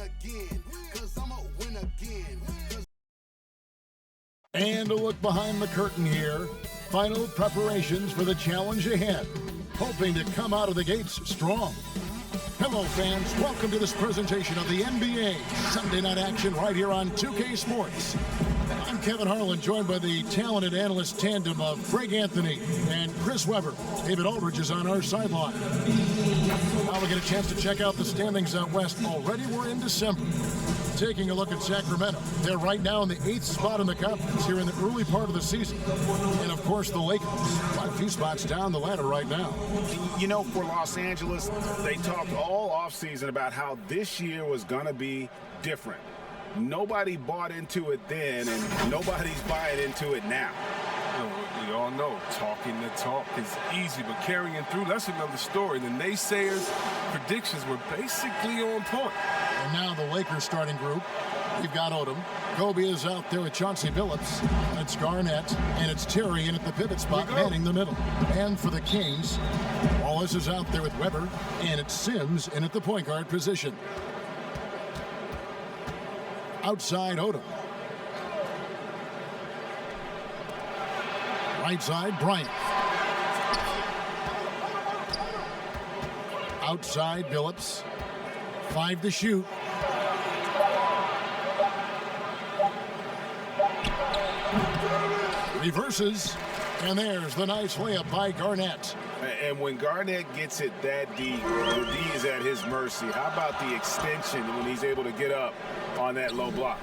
again, 'cause I'ma win again. And a look behind the curtain here. Final preparations for the challenge ahead. Hoping to come out of the gates strong. Hello, fans. Welcome to this presentation of the NBA Sunday night action right here on 2K Sports. I'm Kevin Harlan, joined by the talented analyst tandem of Greg Anthony and Chris Webber. David Aldridge is on our sideline. Now we get a chance to check out the standings out west. Already we're in December. Taking a look at Sacramento. They're right now in the 8th spot in the conference here in the early part of the season. And, of course, the Lakers. Quite a few spots down the ladder right now. You know, for Los Angeles, they talked all offseason about how this year was going to be different. Nobody bought into it then, and nobody's buying into it now. We all know talking the talk is easy, but carrying through, that's another story. The naysayers' predictions were basically on point. And now the Lakers starting group. We've got Odom. Kobe is out there with Chauncey Billups. And it's Garnett. And it's Terry in at the pivot spot, manning the middle. And for the Kings, Wallace is out there with Webber. And it's Sims in at the point guard position. Outside Odom. Right side, Bryant. Outside, Billups. 5 to shoot. Reverses. And there's the nice layup by Garnett. And when Garnett gets it that deep, the D is at his mercy. How about the extension when he's able to get up on that low block?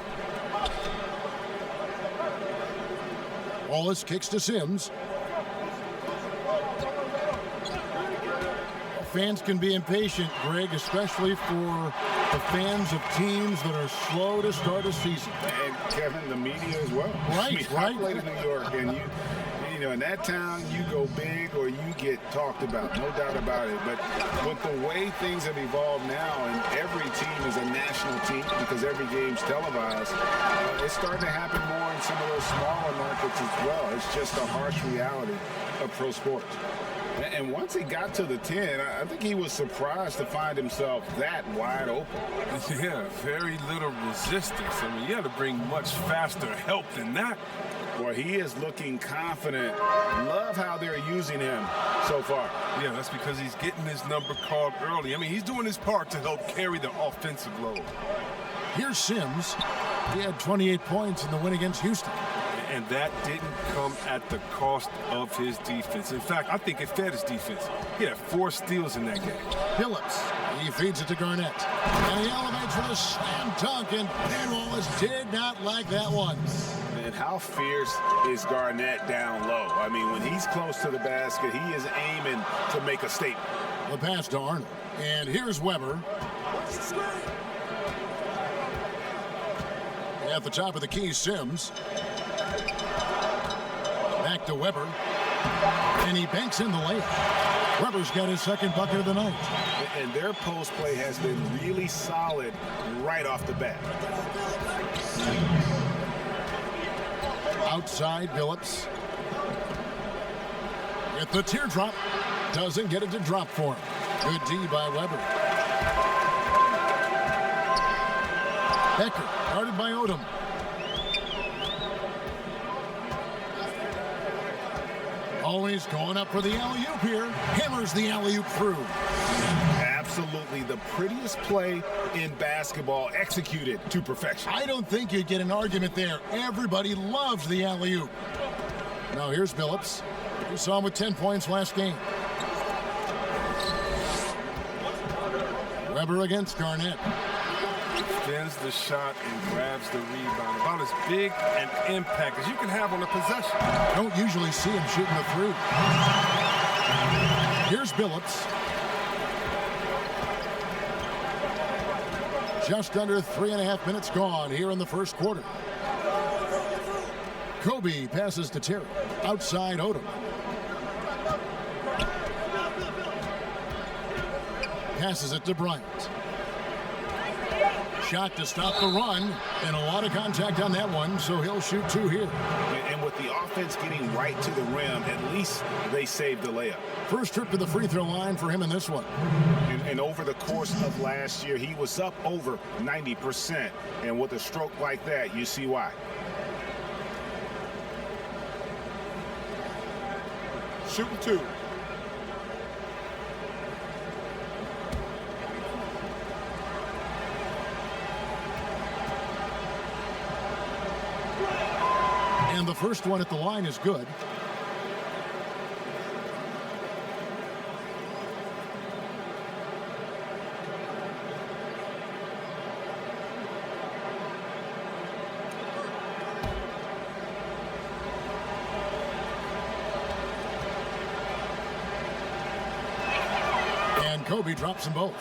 Wallace kicks to Sims. Fans can be impatient, Greg, especially for the fans of teams that are slow to start a season. And Kevin, the media as well. Right, I played in New York, and you know, in that town, you go big or you get talked about, no doubt about it. But with the way things have evolved now, and every team is a national team because every game's televised, it's starting to happen more in some of those smaller markets as well. It's just a harsh reality of pro sports. And once he got to the 10, I think he was surprised to find himself that wide open. Yeah, very little resistance. I mean, you had to bring much faster help than that. Boy, he is looking confident. Love how they're using him so far. Yeah, that's because he's getting his number called early. I mean, he's doing his part to help carry the offensive load. Here's Sims. He had 28 points in the win against Houston. And that didn't come at the cost of his defense. In fact, I think it fed his defense. He had 4 steals in that game. Billups, he feeds it to Garnett. And he elevates for the slam dunk, and Ben Wallace did not like that one. And how fierce is Garnett down low? I mean, when he's close to the basket, he is aiming to make a statement. The pass to Arnold. And here's Webber. At the top of the key, Sims. Back to Webber. And he banks in the layup. Webber's got his second bucket of the night. And their post play has been really solid right off the bat. Outside, Billups. At the teardrop. Doesn't get it to drop for him. Good D by Webber. Becker, guarded by Odom. Always going up for the alley-oop here. Hammers the alley-oop through. Absolutely the prettiest play in basketball, executed to perfection. I don't think you'd get an argument there. Everybody loves the alley-oop. Now here's Billups. We saw him with 10 points last game. Webber against Garnett. Extends the shot and grabs the rebound. About as big an impact as you can have on a possession. Don't usually see him shooting the three. Here's Billups. Just under 3.5 minutes gone here in the first quarter. Kobe passes to Terry. Outside Odom. Passes it to Bryant. shot to stop the run, and a lot of contact on that one, so he'll shoot 2 here. And with the offense getting right to the rim, at least they saved the layup. First trip to the free throw line for him in this one. And over the course of last year, he was up over 90%. And with a stroke like that, you see why. Shooting 2. And the first one at the line is good. And Kobe drops them both.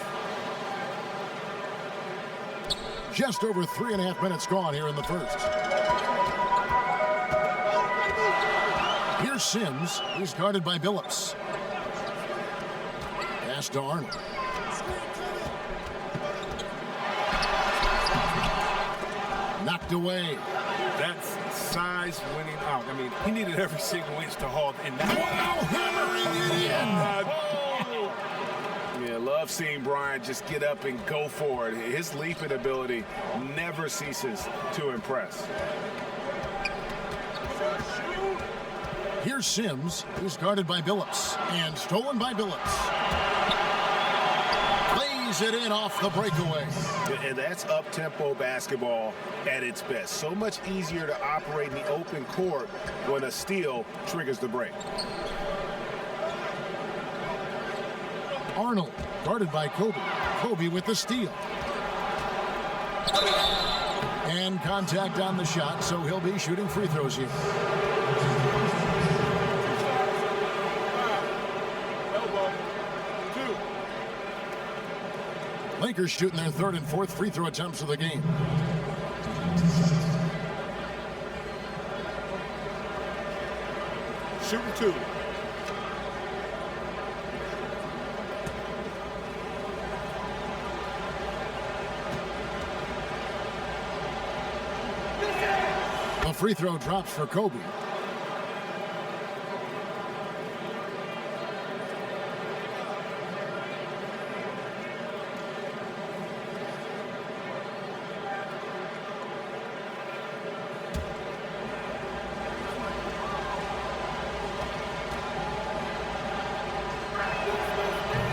Just over 3.5 minutes gone here in the first. Here's Sims, who's guarded by Billups. Pass to Arnold. Knocked away. That's size winning out. I mean, he needed every single inch to haul in that. Wow, hammering it in. Yeah, love seeing Bryant just get up and go for it. His leaping ability never ceases to impress. Here's Sims, who's guarded by Billups, and stolen by Billups. Plays it in off the breakaway. And that's up-tempo basketball at its best. So much easier to operate in the open court when a steal triggers the break. Arnold, guarded by Kobe. Kobe with the steal. And contact on the shot, so he'll be shooting free throws here. Lakers shooting their 3rd and 4th free throw attempts of the game. Shooting 2. A free throw drops for Kobe.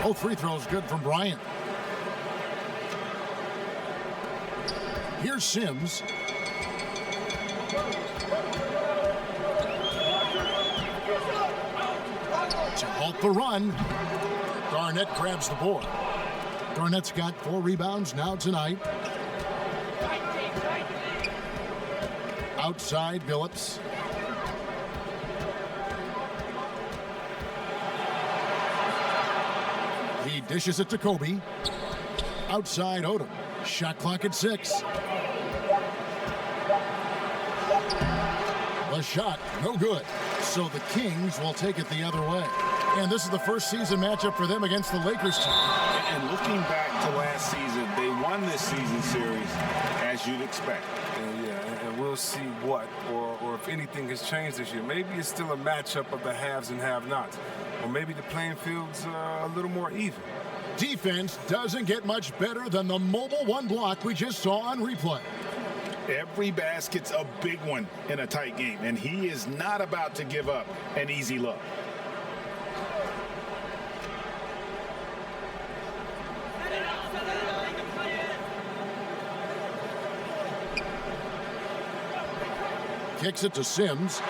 Both free throws good from Bryant. Here's Sims. To halt the run. Garnett grabs the board. Garnett's got 4 rebounds now tonight. Outside Billups. He dishes it to Kobe. Outside Odom. Shot clock at 6. The shot, no good. So the Kings will take it the other way. And this is the first season matchup for them against the Lakers team. And looking back to last season, they won this season series, as you'd expect. And we'll see what, or if anything has changed this year. Maybe it's still a matchup of the haves and have-nots. Or maybe the playing field's a little more even. Defense doesn't get much better than the mobile one block we just saw on replay. Every basket's a big one in a tight game, and he is not about to give up an easy look. Kicks it to Sims.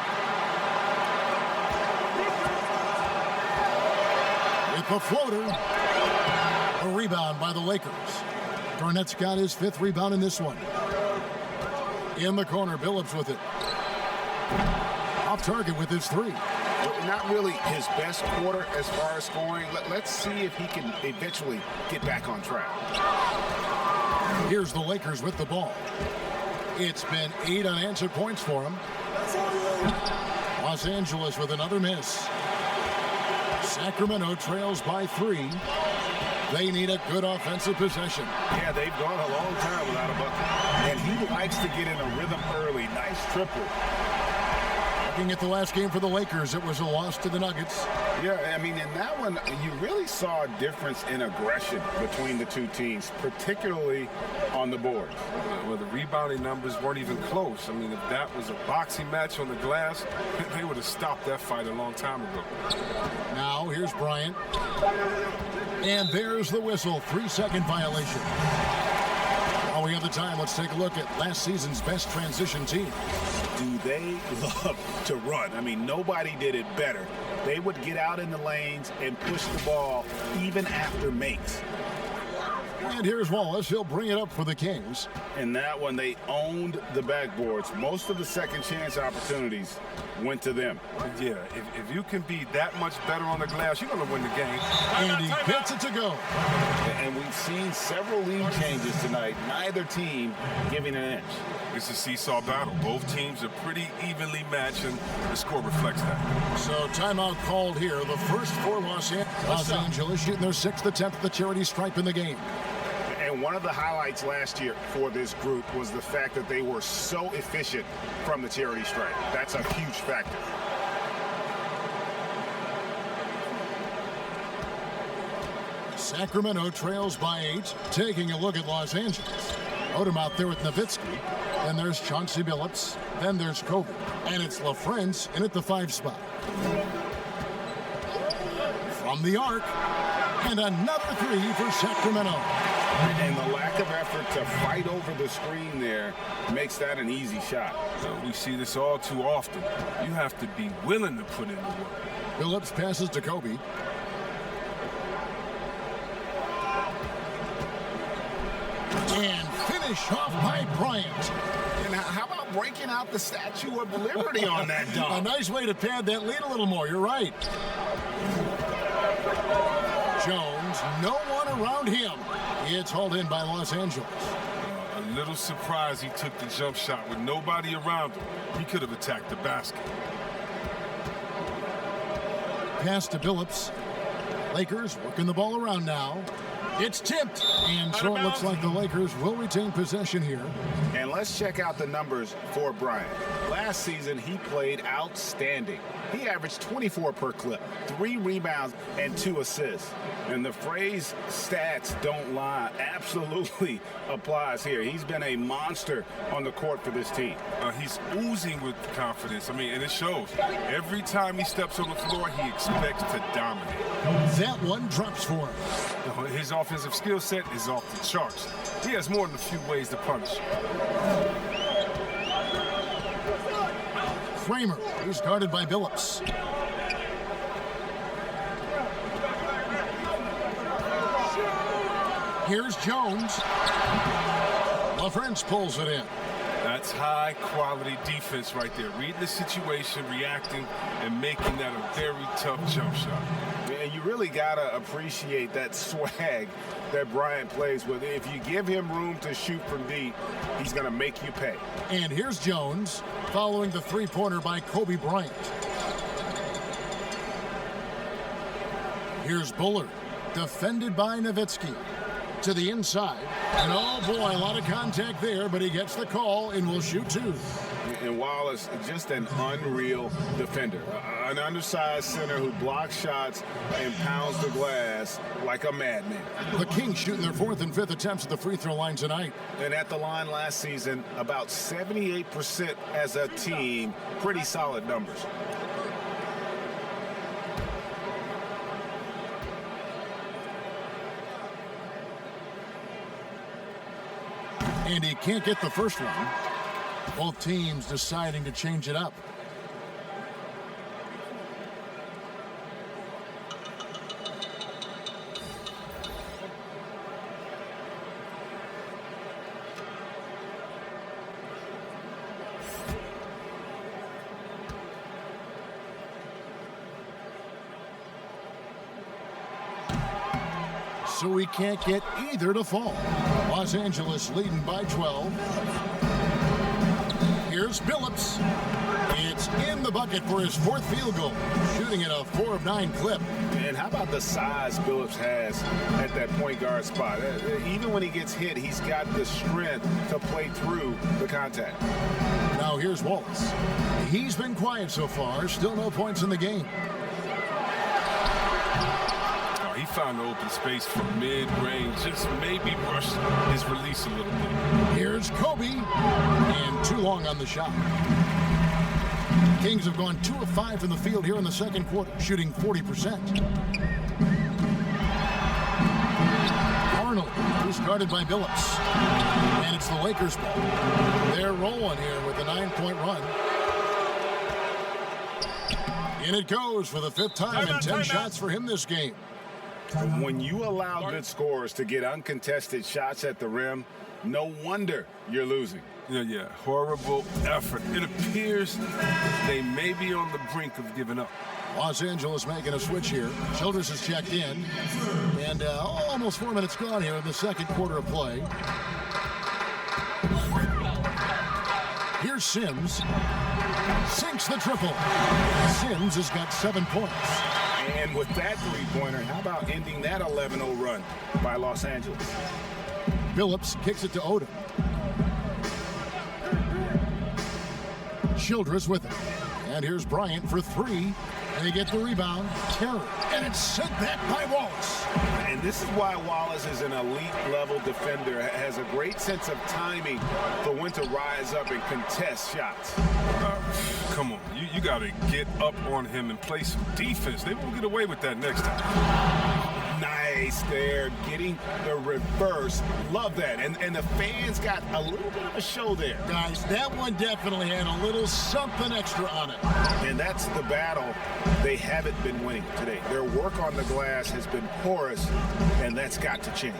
With the floater. A rebound by the Lakers. Garnett's got his 5th rebound in this one. In the corner, Billups with it. Off target with his 3. Not really his best quarter as far as scoring. Let's see if he can eventually get back on track. Here's the Lakers with the ball. It's been 8 unanswered points for him. Los Angeles with another miss. Sacramento trails by 3. They need a good offensive possession. Yeah, they've gone a long time without a bucket. And he likes to get in a rhythm early. Nice triple. Looking at the last game for the Lakers, it was a loss to the Nuggets. Yeah, I mean, in that one, you really saw a difference in aggression between the two teams, particularly on the board. Well, the rebounding numbers weren't even close. I mean, if that was a boxing match on the glass, they would have stopped that fight a long time ago. Now, here's Bryant. And there's the whistle. 3-second violation. While we have the time, let's take a look at last season's best transition team. Do they love to run? I mean, nobody did it better. They would get out in the lanes and push the ball even after makes. And here's Wallace. He'll bring it up for the Kings. In that one, they owned the backboards. Most of the second chance opportunities went to them. Yeah, if you can be that much better on the glass, you're going to win the game. And he gets it to go. And we've seen several lead changes tonight. Neither team giving an inch. It's a seesaw battle. Both teams are pretty evenly matched, and the score reflects that. So timeout called here. The first for Los Angeles shooting their 6th attempt at the charity stripe in the game. And one of the highlights last year for this group was the fact that they were so efficient from the charity stripe. That's a huge factor. Sacramento trails by 8. Taking a look at Los Angeles. Odom out there with Nowitzki. Then there's Chauncey Billups. Then there's Kobe. And it's LaFrentz in at the 5 spot. From the arc. And another 3 for Sacramento. And the lack of effort to fight over the screen there makes that an easy shot. We see this all too often. You have to be willing to put in the work. Billups passes to Kobe. And finish off by Bryant. And how about breaking out the Statue of Liberty on that dunk? A nice way to pad that lead a little more. You're right. Jones, no one around him. It's hauled in by Los Angeles. A little surprised he took the jump shot with nobody around him. He could have attacked the basket. Pass to Billups. Lakers working the ball around now. It's tipped. And so it looks like the Lakers will retain possession here. And let's check out the numbers for Bryant. Last season, he played outstanding. He averaged 24 per clip, 3 rebounds, and 2 assists. And the phrase stats don't lie absolutely applies here. He's been a monster on the court for this team. He's oozing with confidence. I mean, and it shows. Every time he steps on the floor, he expects to dominate. That one drops for him. His offensive skill set is off the charts. He has more than a few ways to punish. Kramer, who's guarded by Billups. Here's Jones. LaFrentz pulls it in. That's high-quality defense right there. Reading the situation, reacting, and making that a very tough jump shot. And you really got to appreciate that swag that Bryant plays with. If you give him room to shoot from deep, he's going to make you pay. And here's Jones, following the three-pointer by Kobe Bryant. Here's Bullard, defended by Nowitzki. To the inside. And oh boy, a lot of contact there, but he gets the call and will shoot 2. And Wallace, just an unreal defender. An undersized center who blocks shots and pounds the glass like a madman. The Kings shooting their 4th and 5th attempts at the free throw line tonight. And at the line last season, about 78% as a team. Pretty solid numbers. And he can't get the first one. Both teams deciding to change it up. So he can't get either to fall. Los Angeles leading by 12. Here's Billups. It's in the bucket for his 4th field goal, shooting at a 4 of 9 clip. And how about the size Phillips has at that point guard spot? Even when he gets hit, he's got the strength to play through the contact. Now here's Wallace. He's been quiet so far. Still no points in the game. Oh, he found the open space from mid-range. Just maybe rushed his release a little bit. Here's Kobe. And too long on the shot. Kings have gone 2 of 5 from the field here in the second quarter, shooting 40%. Arnold, who's guarded by Billups. And it's the Lakers' ball. They're rolling here with a 9-point run. In it goes for the 5th time and 10 shots for him this game. When you allow good scorers to get uncontested shots at the rim, no wonder you're losing. Yeah, horrible effort. It appears they may be on the brink of giving up. Los Angeles making a switch here. Childress has checked in. And almost 4 minutes gone here in the second quarter of play. Here's Sims. Sinks the triple. Sims has got 7 points. And with that three-pointer, how about ending that 11-0 run by Los Angeles? Billups kicks it to Odom. Childress with it. And here's Bryant for 3. They get the rebound. Terry. And it's sent back by Wallace. And this is why Wallace is an elite-level defender. Has a great sense of timing for when to rise up and contest shots. Come on. You got to get up on him and play some defense. They won't get away with that next time. Nice there, getting the reverse. Love that. And the fans got a little bit of a show there. Guys, that one definitely had a little something extra on it. And that's the battle they haven't been winning today. Their work on the glass has been porous, and that's got to change.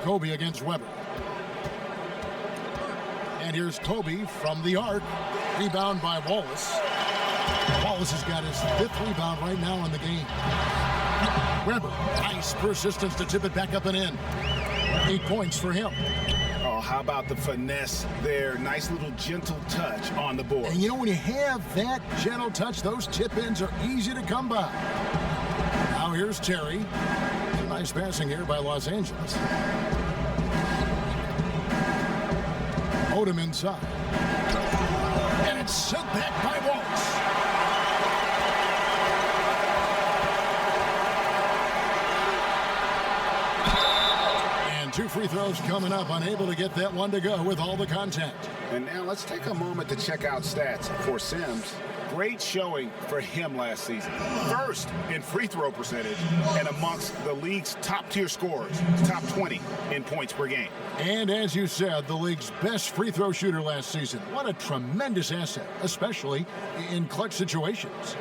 Kobe against Weber. And here's Kobe from the arc. Rebound by Wallace. Wallace has got his 5th rebound right now in the game. Weber, nice persistence to tip it back up and in. 8 points for him. Oh, how about the finesse there? Nice little gentle touch on the board. And you know, when you have that gentle touch, those tip-ins are easy to come by. Now here's Terry. Nice passing here by Los Angeles. Odom inside. And it's sent back by Wallace. And 2 free throws coming up, unable to get that one to go with all the contact. And now let's take a moment to check out stats for Sims. Great showing for him last season. First in free throw percentage and amongst the league's top-tier scorers, top 20 in points per game. And as you said, the league's best free throw shooter last season. What a tremendous asset, especially in clutch situations.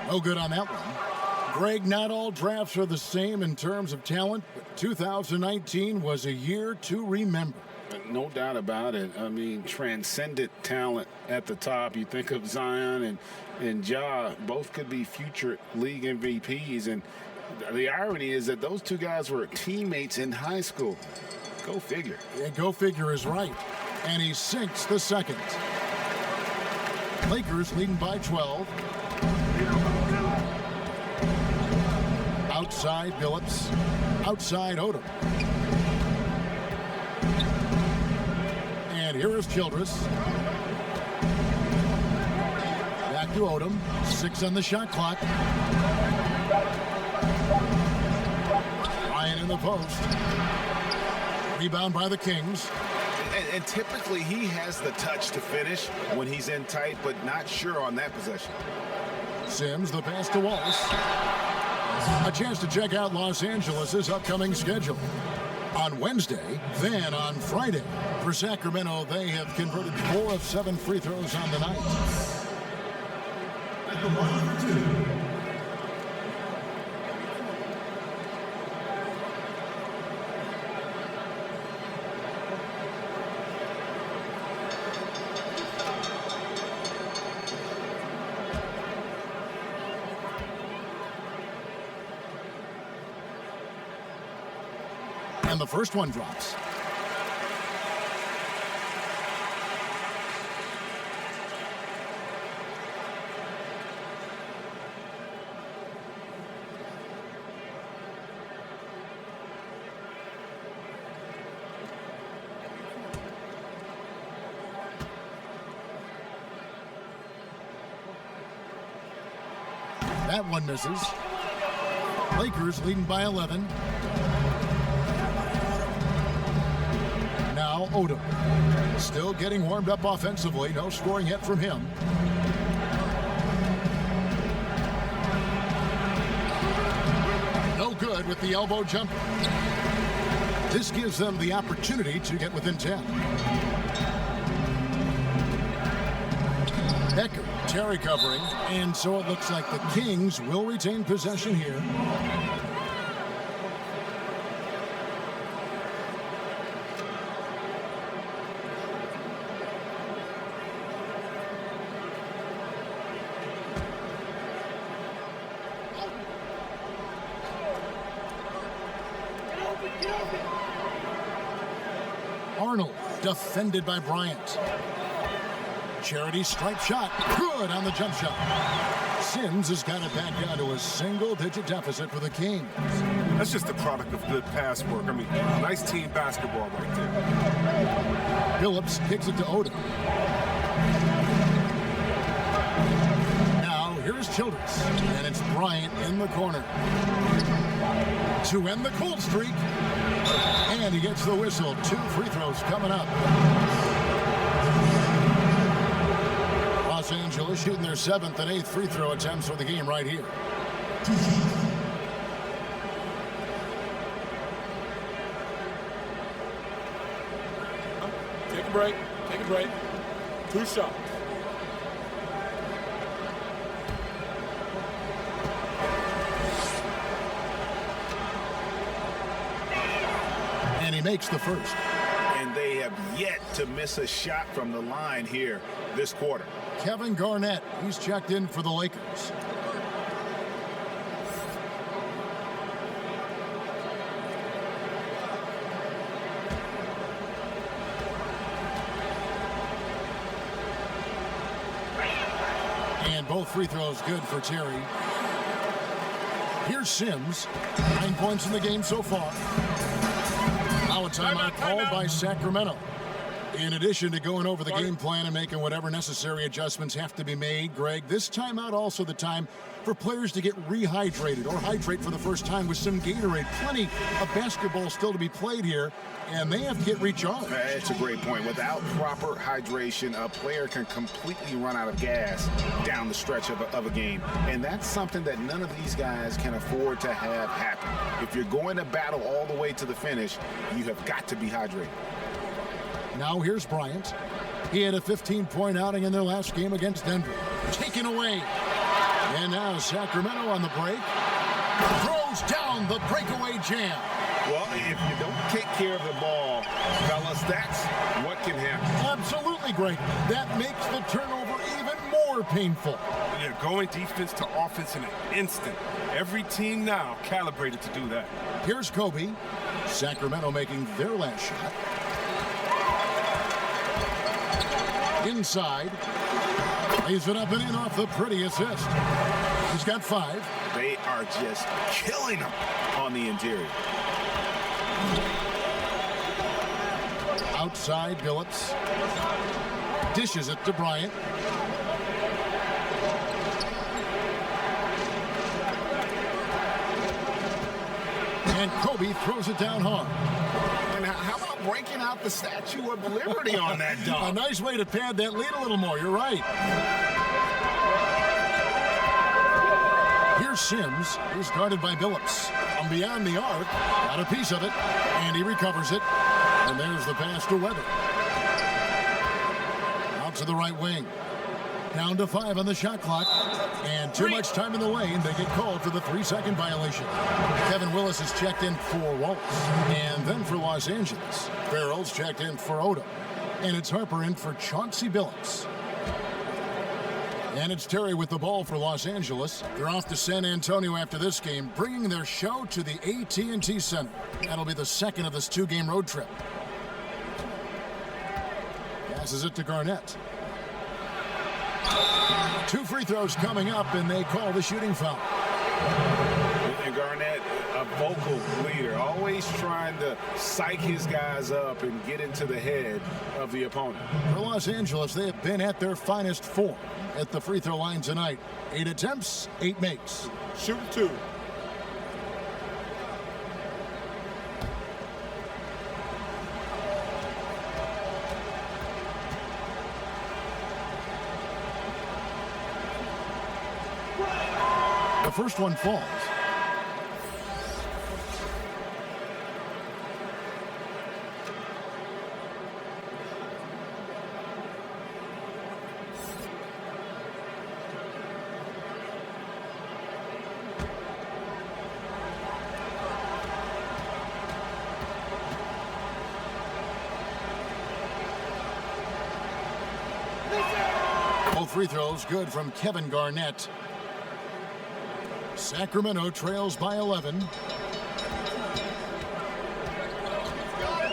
No good on that one. Greg, not all drafts are the same in terms of talent, but 2019 was a year to remember. No doubt about it. I mean, transcendent talent at the top. You think of Zion and Ja, both could be future league MVPs. And the irony is that those two guys were teammates in high school. Go figure. Yeah, go figure is right. And he sinks the second. Lakers leading by 12. Outside Billups. Outside Odom. And here is Childress. Back to Odom. 6 on the shot clock. Ryan in the post. Rebound by the Kings. And typically he has the touch to finish when he's in tight, but not sure on that possession. Sims, the pass to Wallace. A chance to check out Los Angeles' upcoming schedule. On Wednesday, then on Friday. For Sacramento, they have converted 4 of 7 free throws on the night. At the line for 2. And the first one drops. That one misses. Lakers leading by 11. Now Odom. Still getting warmed up offensively. No scoring yet from him. No good with the elbow jumper. This gives them the opportunity to get within 10. Becker, Terry covering, and so it looks like the Kings will retain possession here. Arnold, defended by Bryant. Charity stripe shot, good on the jump shot. Sims has got it back down to a single-digit deficit for the Kings. That's just the product of good pass work. I mean, nice team basketball right there. Phillips kicks it to Odom. Now, here's Childress, and it's Bryant in the corner. To end the cold streak, and he gets the whistle. 2 free throws coming up. Los Angeles shooting their 7th and 8th free throw attempts for the game right here. Take a break. Take a break. 2 shots. And he makes the first. And they have yet to miss a shot from the line here this quarter. Kevin Garnett, he's checked in for the Lakers. And both free throws good for Terry. Here's Sims. 9 points in the game so far. Now a timeout called by Sacramento. In addition to going over the game plan and making whatever necessary adjustments have to be made, Greg, this timeout also the time for players to get rehydrated or hydrate for the first time with some Gatorade. Plenty of basketball still to be played here, and they have to get recharged. That's a great point. Without proper hydration, a player can completely run out of gas down the stretch of a game. And that's something that none of these guys can afford to have happen. If you're going to battle all the way to the finish, you have got to be hydrated. Now here's Bryant. He had a 15-point outing in their last game against Denver. Taken away. And now Sacramento on the break. Throws down the breakaway jam. Well, if you don't take care of the ball, fellas, that's what can happen. Absolutely great. That makes the turnover even more painful. Yeah, going defense to offense in an instant. Every team now calibrated to do that. Here's Kobe. Sacramento making their last shot. Inside. Lays it up and in off the pretty assist. He's got 5. They are just killing them on the interior. Outside, Phillips. Dishes it to Bryant. And Kobe throws it down hard. And how about breaking out the Statue of Liberty on that dunk? A nice way to pad that lead a little more. You're right. Here's Sims. He's guarded by Phillips. From beyond the arc, got a piece of it, and he recovers it. And there's the pass to Weber. Out to the right wing. Down to 5 on the shot clock. And too much time in the lane. They get called for the 3-second violation. Kevin Willis is checked in for Wallace. And then for Los Angeles, Farrell's checked in for Odom. And it's Harper in for Chauncey Billups. And it's Terry with the ball for Los Angeles. They're off to San Antonio after this game, bringing their show to the AT&T Center. That'll be the second of this two-game road trip. Passes it to Garnett. 2 free throws coming up, and they call the shooting foul. And Garnett, a vocal leader, always trying to psych his guys up and get into the head of the opponent. For Los Angeles, they have been at their finest form at the free throw line tonight. 8 attempts, 8 makes. Shooting 2. The first one falls. Both free throws good from Kevin Garnett. Sacramento trails by 11.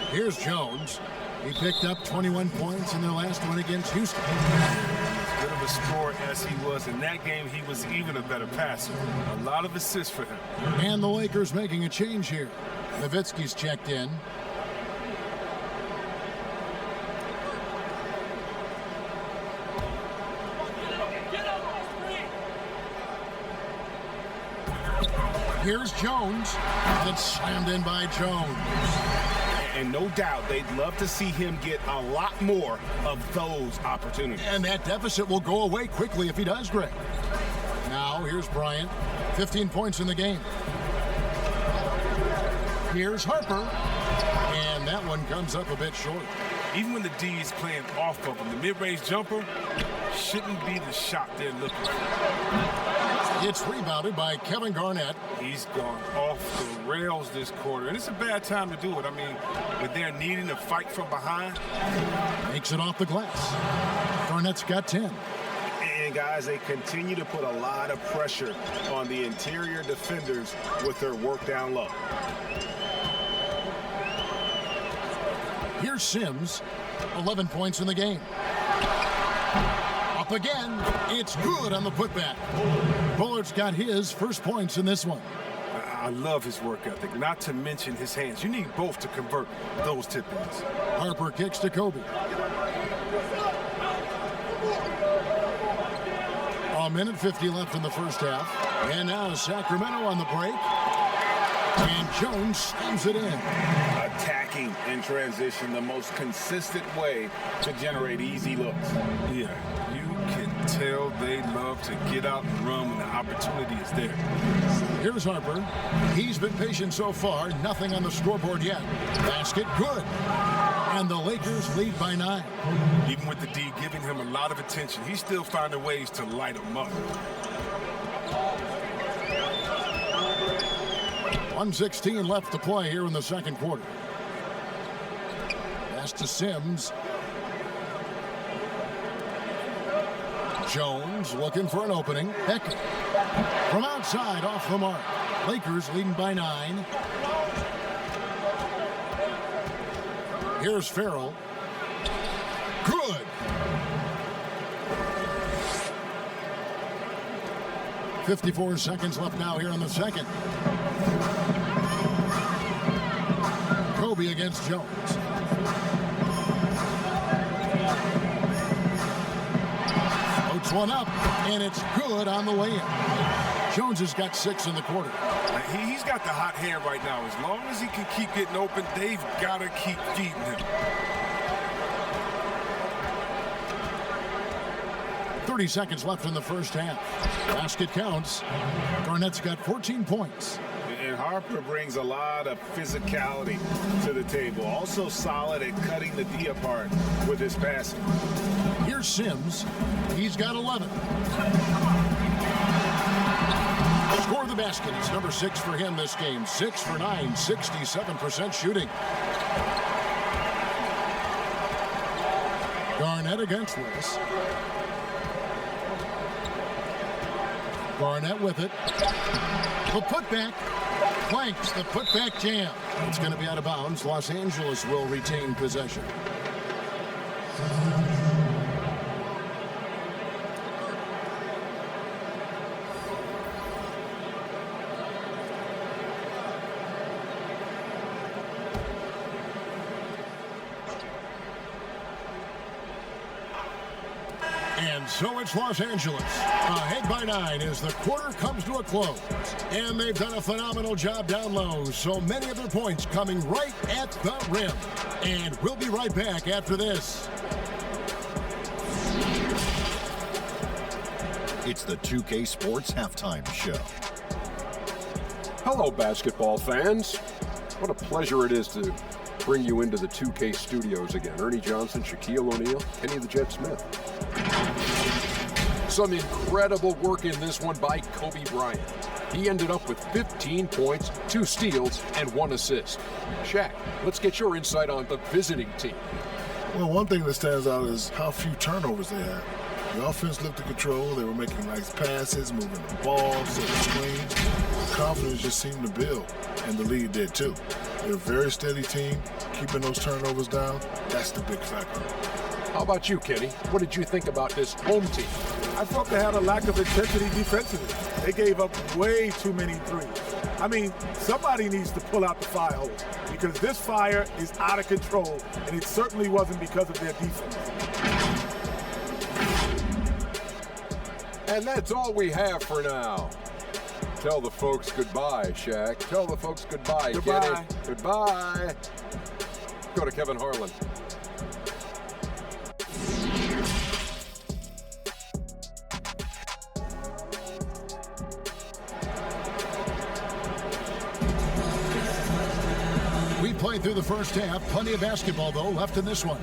Here's Jones. He picked up 21 points in their last one against Houston. As good of a scorer as he was in that game, he was even a better passer. A lot of assists for him. And the Lakers making a change here. Nowitzki's checked in. Here's Jones. It's slammed in by Jones. And no doubt they'd love to see him get a lot more of those opportunities. And that deficit will go away quickly if he does, Greg. Now, here's Bryant. 15 points in the game. Here's Harper. And that one comes up a bit short. Even when the D is playing off of him, the mid-range jumper shouldn't be the shot they're looking for. It's rebounded by Kevin Garnett. He's gone off the rails this quarter, and it's a bad time to do it. I mean, when they're needing to fight from behind. Makes it off the glass. Garnett's got 10. And guys, they continue to put a lot of pressure on the interior defenders with their work down low. Here's Sims. 11 points in the game. Up again. It's good on the putback. Bullard's got his first points in this one. I love his work ethic, not to mention his hands. You need both to convert those tip-ins. Harper kicks to Kobe. A minute 50 left in the first half. And now Sacramento on the break. And Jones slams it in. Attacking in transition, the most consistent way to generate easy looks. Yeah, you can tell they love to get out and run when the opportunity is there. Here's Harper. He's been patient so far. Nothing on the scoreboard yet. Basket good. And the Lakers lead by 9. Even with the D giving him a lot of attention, he's still finding ways to light them up. 1:16 left to play here in the second quarter. Pass to Sims. Jones looking for an opening. Beckett from outside off the mark. Lakers leading by 9. Here's Farrell. Good. 54 seconds left now here in the second. Kobe against Jones. Floats one up, and it's good on the way in. Jones has got 6 in the quarter. He's got the hot hand right now. As long as he can keep getting open, they've got to keep feeding him. 30 seconds left in the first half. Basket counts. Garnett's got 14 points. And Harper brings a lot of physicality to the table. Also solid at cutting the D apart with his passing. Here's Sims. He's got 11. Score the basket. It's number 6 for him this game. 6 for 9, 67% shooting. Garnett against Willis. Barnett with it. The putback. Planks the putback jam. It's going to be out of bounds. Los Angeles will retain possession. And so it's Los Angeles, ahead by 9 as the quarter comes to a close. And they've done a phenomenal job down low, so many of their points coming right at the rim. And we'll be right back after this. It's the 2K Sports Halftime Show. Hello, basketball fans. What a pleasure it is to bring you into the 2K studios again. Ernie Johnson, Shaquille O'Neal, Kenny the Jet Smith. Some incredible work in this one by Kobe Bryant. He ended up with 15 points, 2 steals, and 1 assist. Shaq, let's get your insight on the visiting team. Well, one thing that stands out is how few turnovers they had. The offense looked in control. They were making nice passes, moving the ball, setting screens. Confidence just seemed to build, and the lead did too. They're a very steady team. Keeping those turnovers down, that's the big factor. How about you, Kenny? What did you think about this home team? I thought they had a lack of intensity defensively. They gave up way too many threes. I mean, somebody needs to pull out the fire hose because this fire is out of control, and it certainly wasn't because of their defense. And that's all we have for now. Tell the folks goodbye, Shaq. Tell the folks goodbye, Goodbye. Kenny. Goodbye. Go to Kevin Harlan. We played through the first half. Plenty of basketball, though, left in this one.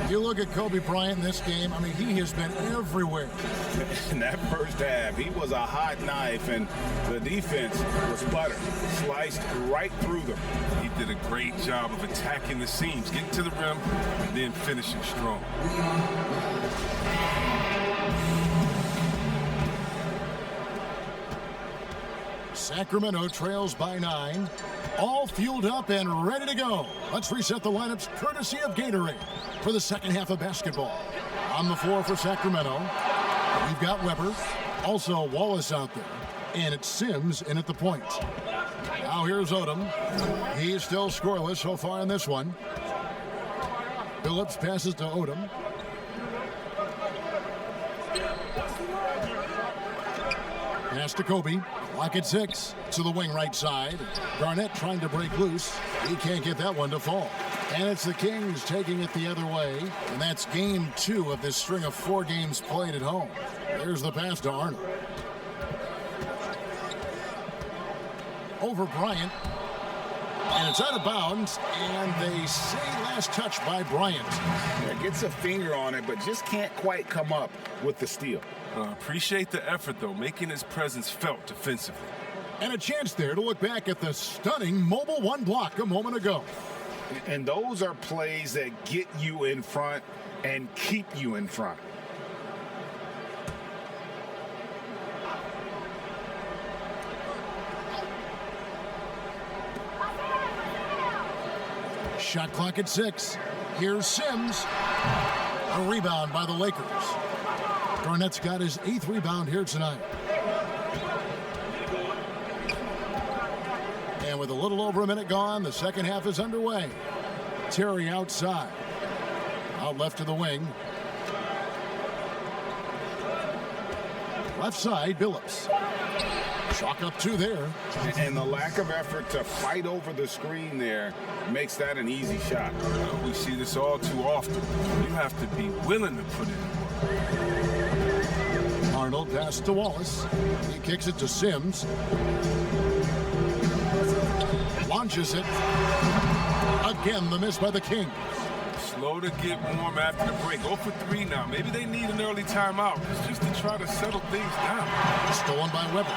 You look at Kobe Bryant in this game, I mean, he has been everywhere. In that first half, he was a hot knife, and the defense was butter, sliced right through them. He did a great job of attacking the seams, getting to the rim, and then finishing strong. Sacramento trails by 9. All fueled up and ready to go. Let's reset the lineups courtesy of Gatorade for the second half of basketball. On the floor for Sacramento, we've got Weber, also Wallace out there, and it's Sims in at the point. Now here's Odom. He's still scoreless so far in this one. Phillips passes to Odom. Pass to Kobe. Clock at 6 to the wing right side. Garnett trying to break loose. He can't get that one to fall. And it's the Kings taking it the other way. And that's game 2 of this string of 4 games played at home. There's the pass to Arnold. Over Bryant. And it's out of bounds. And they say last touch by Bryant. Yeah, gets a finger on it, but just can't quite come up with the steal. Appreciate the effort, though, making his presence felt defensively. And a chance there to look back at the stunning mobile 1 block a moment ago. And those are plays that get you in front and keep you in front. Shot clock at 6. Here's Sims. A rebound by the Lakers. Garnett's got his 8th rebound here tonight. And with a little over a minute gone, the second half is underway. Terry outside. Out left to the wing. Left side, Billups. Chalk up 2 there. And the lack of effort to fight over the screen there makes that an easy shot. We see this all too often. You have to be willing to put in work. Arnold pass to Wallace. He kicks it to Sims. Launches it. Again, the miss by the Kings. Slow to get warm after the break. 0 for 3 now. Maybe they need an early timeout just to try to settle things down. Stolen by Weber.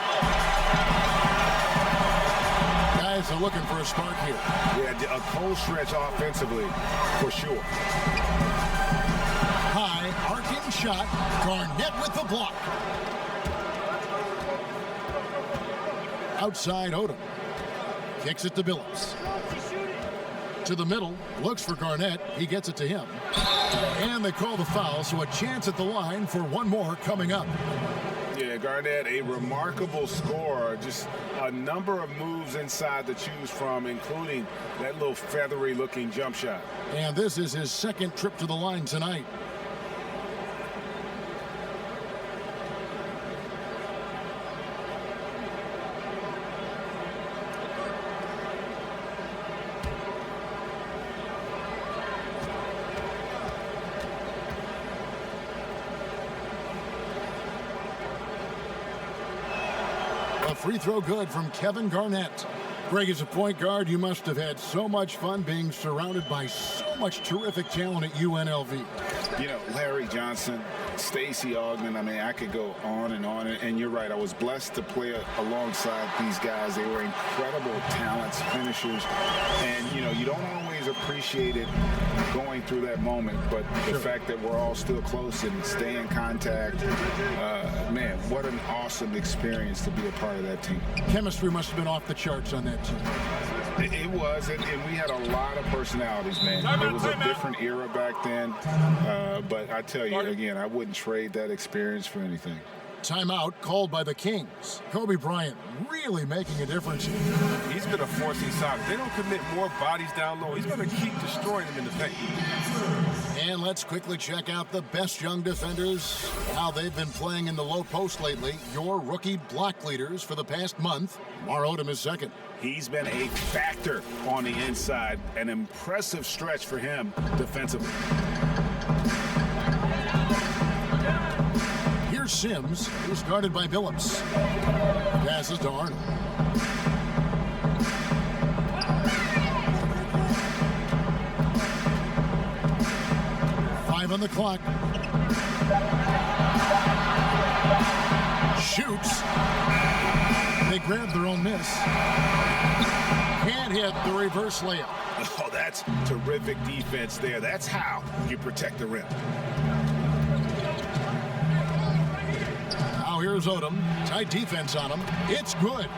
Guys are looking for a spark here. Yeah, a cold stretch offensively, for sure. High, arcing shot. Garnett with the block. Outside Odom. Kicks it to Billups. To the middle, looks for Garnett. He gets it to him. And they call the foul, so a chance at the line for one more coming up. Yeah, Garnett, a remarkable scorer. Just a number of moves inside to choose from, including that little feathery-looking jump shot. And this is his second trip to the line tonight. Free throw good from Kevin Garnett. Greg, as a point guard, you must have had so much fun being surrounded by so much terrific talent at UNLV. You know, Larry Johnson, Stacey Ogden, I mean, I could go on. And you're right, I was blessed to play alongside these guys. They were incredible talents, finishers. And, you know, you don't always appreciate it going through that moment, but the fact that we're all still close and stay in contact, man, what an awesome experience to be a part of that team. Chemistry must have been off the charts on that team. It was, and we had a lot of personalities, man. It was a different era back then, but I tell you, again, I wouldn't trade that experience for anything. Timeout called by the Kings. Kobe Bryant really making a difference here. He's going to force inside. If they don't commit more bodies down low, he's going to keep destroying them in the paint. And let's quickly check out the best young defenders, how they've been playing in the low post lately. Your rookie block leaders for the past month. Mar Odom is second. He's been a factor on the inside. An impressive stretch for him defensively. Here's Sims, who's guarded by Billups. Passes to Arnold. On the clock. Shoots. They grab their own miss. Can't hit the reverse layup. Oh, that's terrific defense there. That's how you protect the rim. Now here's Odom. Tight defense on him. It's good.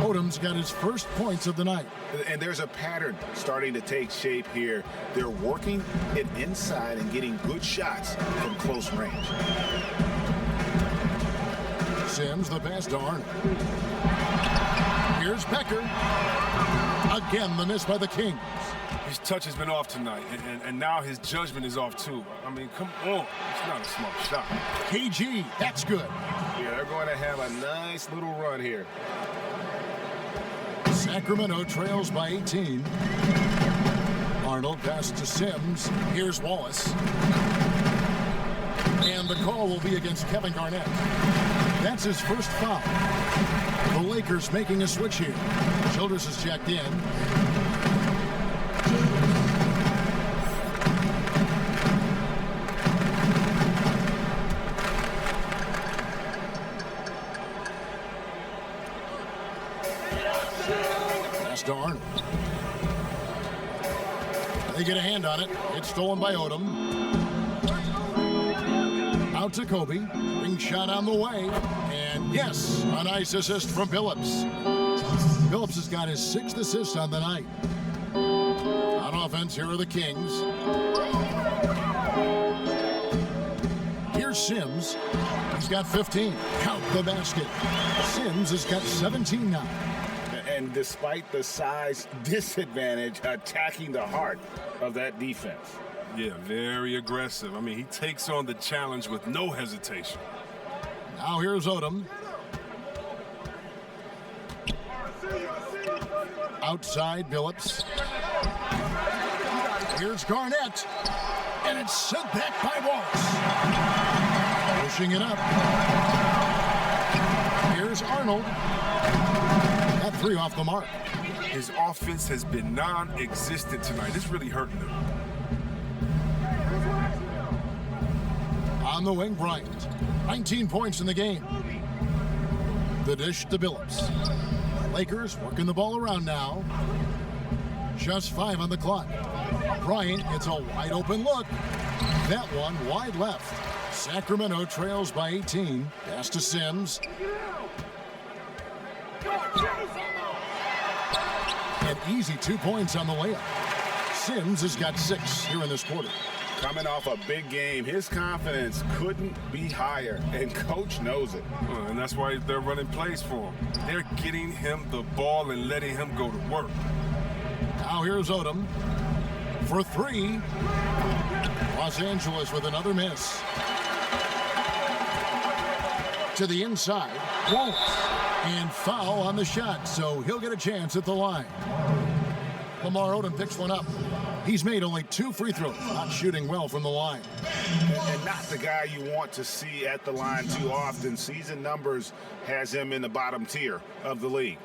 Odom's got his first points of the night. And there's a pattern starting to take shape here. They're working it inside and getting good shots from close range. Sims, the pass to Arnold. Here's Becker. Again, the miss by the Kings. His touch has been off tonight, and now his judgment is off too. I mean, come on. It's not a smart shot. KG, that's good. Yeah, they're going to have a nice little run here. Sacramento trails by 18. Arnold passes to Sims. Here's Wallace. And the call will be against Kevin Garnett. That's his first foul. The Lakers making a switch here. Childress is checked in. To Arnold. They get a hand on it. It's stolen by Odom. Out to Kobe. Ring shot on the way. And yes, a nice assist from Billups. Billups has got his 6th assist on the night. On offense, here are the Kings. Here's Sims. He's got 15. Count the basket. Sims has got 17 now. And despite the size disadvantage, attacking the heart of that defense. Yeah, very aggressive. I mean, he takes on the challenge with no hesitation. Now here's Odom. Outside Billups. Here's Garnett. And it's sent back by Wallace. Pushing it up. Here's Arnold. That 3 off the mark. His offense has been non-existent tonight. It's really hurting him. On the wing, Bryant. 19 points in the game. The dish to Billups. Lakers working the ball around now. Just 5 on the clock. Bryant gets a wide open look. That one wide left. Sacramento trails by 18. Pass to Sims. An easy 2 points on the layup. Sims has got 6 here in this quarter. Coming off a big game, his confidence couldn't be higher, and coach knows it. And that's why they're running plays for him. They're getting him the ball and letting him go to work. Now here's Odom for 3. Los Angeles with another miss. To the inside, won't. And foul on the shot, so he'll get a chance at the line. Lamar Odom picks one up. He's made only 2 free throws, not shooting well from the line. And not the guy you want to see at the line too often. Season numbers has him in the bottom tier of the league.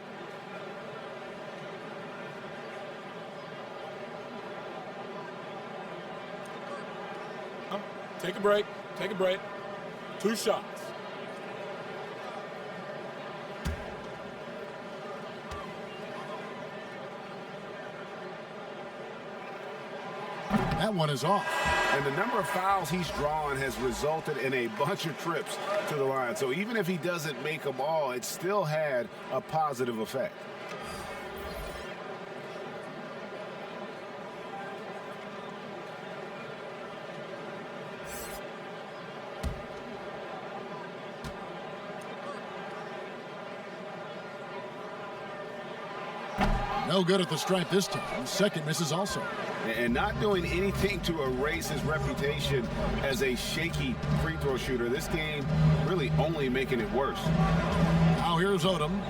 Take a break. Take a break. 2 shots. That one is off. And the number of fouls he's drawn has resulted in a bunch of trips to the line. So even if he doesn't make them all, it still had a positive effect. No good at the stripe this time. Second misses also. And not doing anything to erase his reputation as a shaky free throw shooter. This game really only making it worse. Now here's Odom.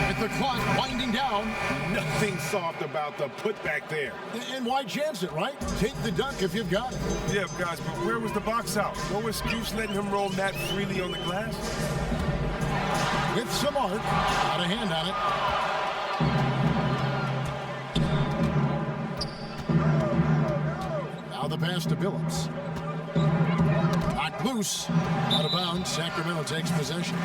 With the clock winding down. Nothing soft about the putback there. And why chance it, right? Take the dunk if you've got it. Yeah, guys, but where was the box out? No excuse letting him roll that freely on the glass. With some art, got a hand on it. Now the pass to Billups. Knocked loose. Out of bounds. Sacramento takes possession.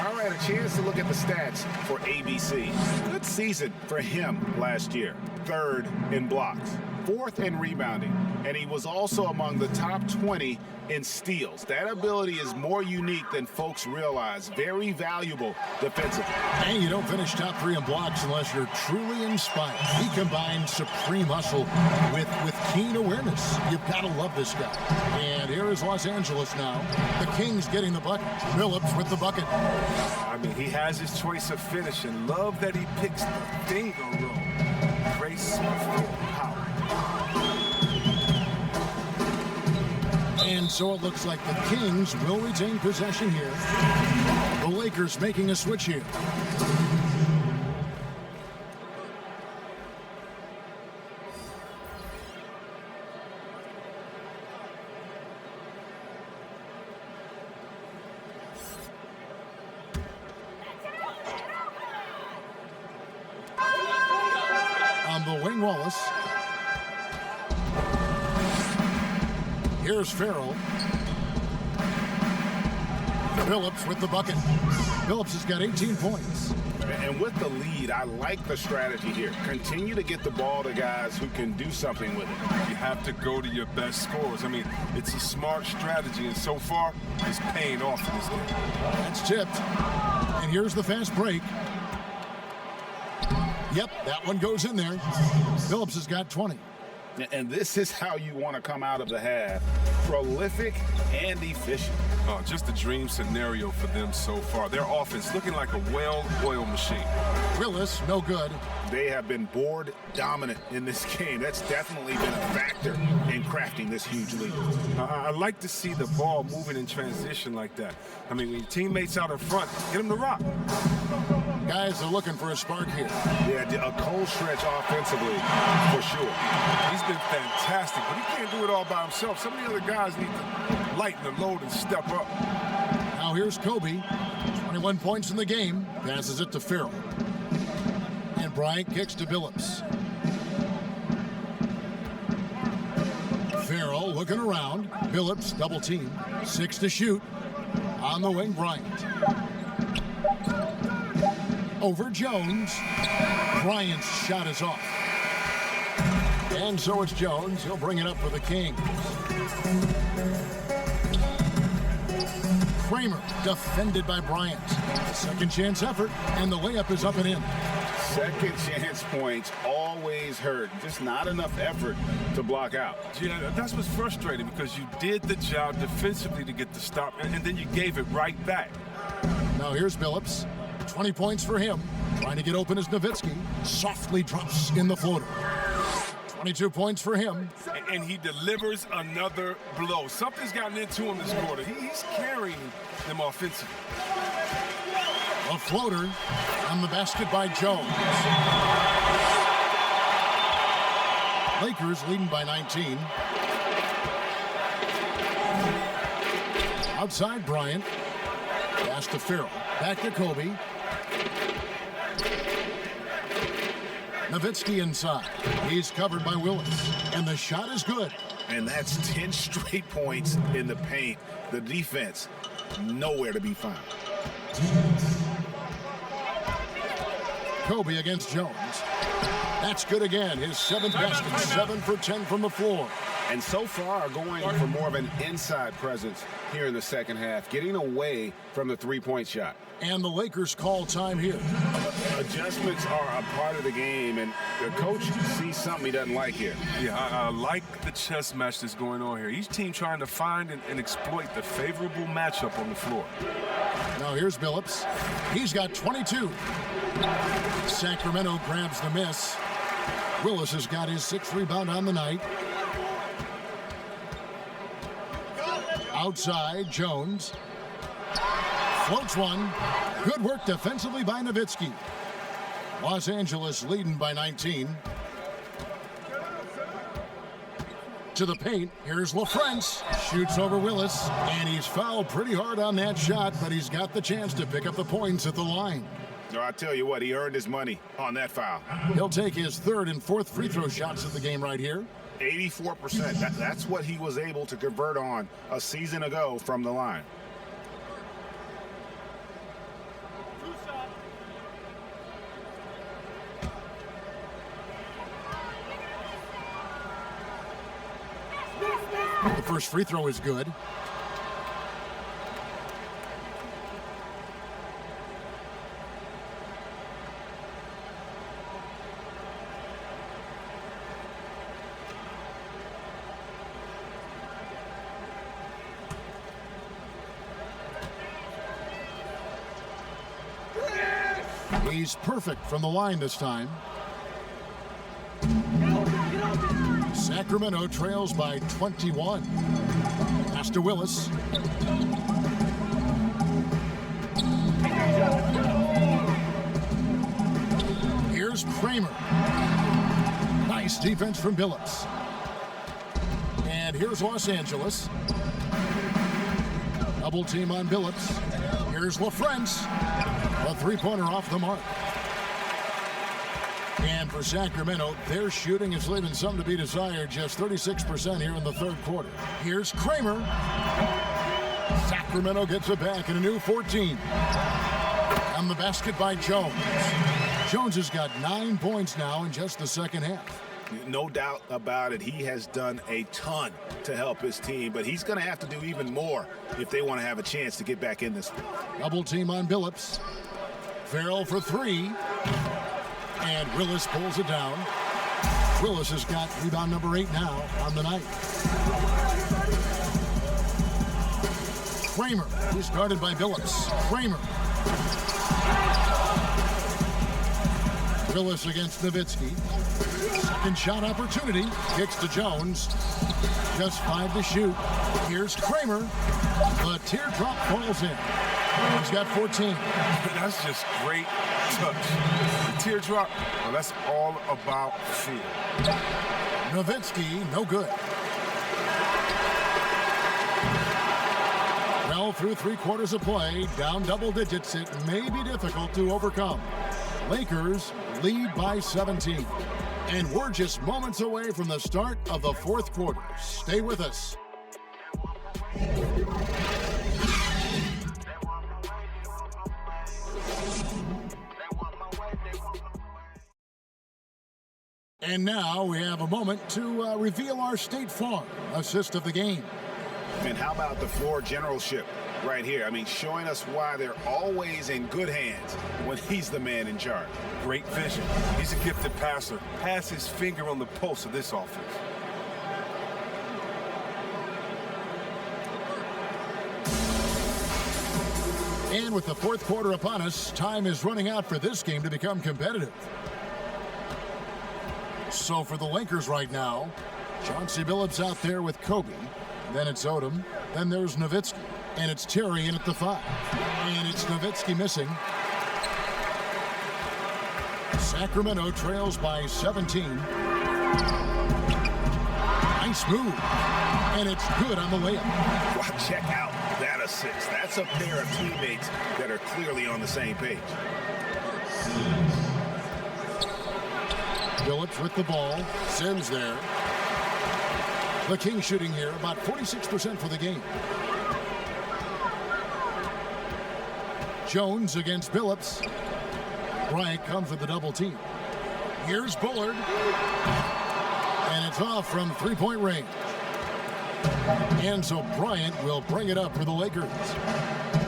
All right, a chance to look at the stats for ABC. Good season for him last year. 3rd in blocks, 4th in rebounding, and he was also among the top 20 in steals. That ability is more unique than folks realize. Very valuable defensively. And you don't finish top 3 in blocks unless you're truly inspired. He combines supreme hustle with keen awareness. You've got to love this guy. And here is Los Angeles now. The Kings getting the bucket. Billups with the bucket. I mean, he has his choice of finishing. Love that he picks the finger roll. Grace, power. And so it looks like the Kings will retain possession here. The Lakers making a switch here. On the wing, Wallace. Here's Farrell. Billups with the bucket. Billups has got 18 points. And with the lead, I like the strategy here. Continue to get the ball to guys who can do something with it. You have to go to your best scorers. I mean, it's a smart strategy, and so far, it's paying off in this game. That's tipped. And here's the fast break. Yep, that one goes in there. Billups has got 20. And this is how you want to come out of the half. Prolific and efficient. Oh, just a dream scenario for them so far. Their offense looking like a well-oiled machine. Willis, no good. They have been board dominant in this game. That's definitely been a factor in crafting this huge lead. I like to see the ball moving in transition like that. I mean, when your teammates out in front, get them to rock. Guys are looking for a spark here. Yeah, a cold stretch offensively, for sure. He's been fantastic, but he can't do it all by himself. Some of the other guys need to lighten the load and step up. Now here's Kobe. 21 points in the game. Passes it to Farrell. And Bryant kicks to Billups. Farrell looking around. Billups double team. 6 to shoot. On the wing, Bryant. Over Jones. Bryant's shot is off. And so it's Jones. He'll bring it up for the Kings. Kramer defended by Bryant. Second chance effort, and the layup is up and in. Second chance points always hurt. Just not enough effort to block out. Yeah, that's what's frustrating because you did the job defensively to get the stop, and then you gave it right back. Now here's Billups. 20 points for him. Trying to get open is Nowitzki. Softly drops in the floater. 22 points for him. And he delivers another blow. Something's gotten into him this quarter. He's carrying them offensively. A floater on the basket by Jones. Lakers leading by 19. Outside Bryant. Pass to Farrell. Back to Kobe. Nowitzki inside. He's covered by Willis. And the shot is good. And that's 10 straight points in the paint. The defense, nowhere to be found. Kobe against Jones. That's good again. His seventh basket. 7 for 10 from the floor. And so far, going for more of an inside presence here in the second half, getting away from the three-point shot. And the Lakers call time here. Adjustments are a part of the game, and the coach sees something he doesn't like here. Yeah, I like the chess match that's going on here. Each team trying to find and exploit the favorable matchup on the floor. Now here's Billups. He's got 22. Sacramento grabs the miss. Willis has got his 6th rebound on the night. Outside, Jones. Floats one. Good work defensively by Nowitzki. Los Angeles leading by 19. To the paint, here's LaFrance. Shoots over Willis, and he's fouled pretty hard on that shot, but he's got the chance to pick up the points at the line. No, I tell you what, he earned his money on that foul. He'll take his 3rd and 4th free throw shots of the game right here. 84%. That's what he was able to convert on a season ago from the line. The first free throw is good. He's perfect from the line this time. Sacramento trails by 21. Pass to Willis. Here's Kramer. Nice defense from Billups. And here's Los Angeles. Double team on Billups. Here's LaFrance. A three-pointer off the mark. And for Sacramento, their shooting is leaving some to be desired. Just 36% here in the 3rd quarter. Here's Kramer. Sacramento gets it back in a new 14. On the basket by Jones. Jones has got 9 points now in just the second half. No doubt about it. He has done a ton to help his team, but he's going to have to do even more if they want to have a chance to get back in this one. Double team on Billups. Farrell for 3. And Willis pulls it down. Willis has got rebound number 8 now on the night. Kramer, who's guarded by Billups. Kramer. Willis against Nowitzki. Second shot opportunity. Kicks to Jones. Just 5 to shoot. Here's Kramer. The teardrop falls in. He's got 14. That's just great touch. The teardrop, well, that's all about feel. Nowitzki, no good. Well, through 3 quarters of play, down double digits, it may be difficult to overcome. Lakers lead by 17. And we're just moments away from the start of the 4th quarter. Stay with us. And now we have a moment to reveal our State Farm assist of the game. And how about the floor generalship right here? I mean, showing us why they're always in good hands when he's the man in charge. Great vision. He's a gifted passer. Has his finger on the pulse of this offense. And with the fourth quarter upon us, time is running out for this game to become competitive. So for the Lakers right now, Chauncey Billups out there with Kobe. Then it's Odom. Then there's Nowitzki. And it's Terry in at the 5. And it's Nowitzki missing. Sacramento trails by 17. Nice move. And it's good on the layup. Wow, check out that assist. That's a pair of teammates that are clearly on the same page. Billups with the ball. Sims there. The Kings shooting here about 46% for the game. Jones against Billups. Bryant comes with the double team. Here's Bullard. And it's off from three-point range. And so Bryant will bring it up for the Lakers.